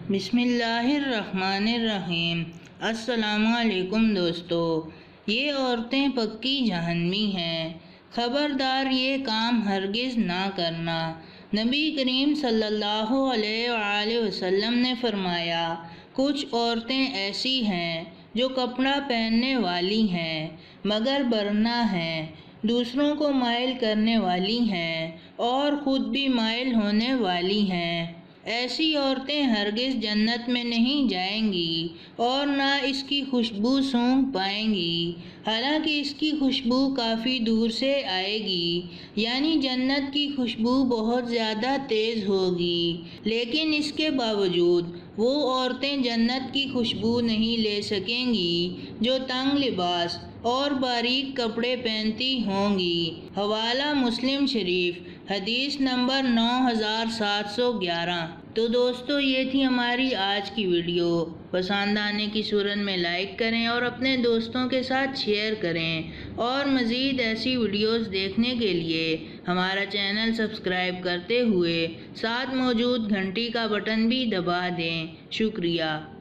بسم اللہ الرحمن الرحیم۔ السلام علیکم دوستو، یہ عورتیں پکی جہنمی ہیں، خبردار یہ کام ہرگز نہ کرنا۔ نبی کریم صلی اللہ علیہ وآلہ وسلم نے فرمایا، کچھ عورتیں ایسی ہیں جو کپڑا پہننے والی ہیں مگر برنا ہیں، دوسروں کو مائل کرنے والی ہیں اور خود بھی مائل ہونے والی ہیں۔ ایسی عورتیں ہرگز جنت میں نہیں جائیں گی اور نہ اس کی خوشبو سونگھ پائیں گی، حالانکہ اس کی خوشبو کافی دور سے آئے گی، یعنی جنت کی خوشبو بہت زیادہ تیز ہوگی، لیکن اس کے باوجود وہ عورتیں جنت کی خوشبو نہیں لے سکیں گی جو تنگ لباس اور باریک کپڑے پہنتی ہوں گی۔ حوالہ مسلم شریف، حدیث نمبر 9711۔ تو دوستو، یہ تھی ہماری آج کی ویڈیو۔ پسند آنے کی صورت میں لائک کریں اور اپنے دوستوں کے ساتھ شیئر کریں، اور مزید ایسی ویڈیوز دیکھنے کے لیے ہمارا چینل سبسکرائب کرتے ہوئے ساتھ موجود گھنٹی کا بٹن بھی دبا دیں۔ شکریہ۔